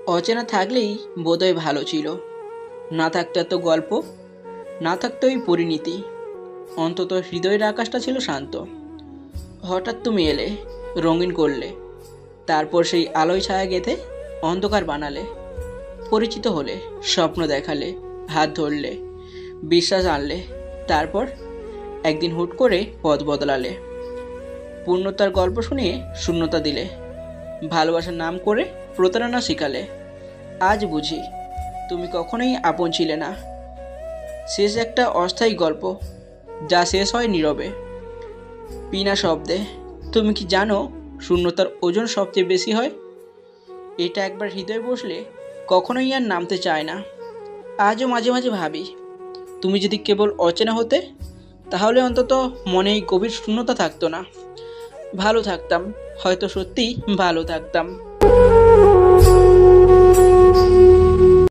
অচেনা থাকলেই বোধহয় ভালো ছিল। না থাকতো এত গল্প, না থাকতো ওই পরিণীতি। অন্তত হৃদয়ের আকাশটা ছিল শান্ত। হঠাৎ তুমি এলে, রঙিন করলে, তারপর সেই আলোয় ছায়া গেঁথে অন্ধকার বানালে। পরিচিত হলে, স্বপ্ন দেখালে, হাত ধরলে, বিশ্বাস আনলে, তারপর একদিন হুট করে পথ বদলালে। পূর্ণতার গল্প শুনিয়ে শূন্যতা দিলে, ভালোবাসার নাম করে প্রতারণা শিখালে। আজ বুঝি তুমি কখনোই আপন ছিলে না। শেষ একটা অস্থায়ী গল্প, যা শেষ হয় নীরবে, বিনা শব্দে। তুমি কি জানো, শূন্যতার ওজন সবচেয়ে বেশি হয়? এটা একবার হৃদয়ে বসলে কখনোই আর নামতে চায় না। আজও মাঝে মাঝে ভাবি, তুমি যদি কেবল অচেনা হতে, তাহলে অন্তত মনে এই গভীর শূন্যতা থাকতো না। ভালো থাকতাম, হয়তো সত্যিই ভালো থাকতাম।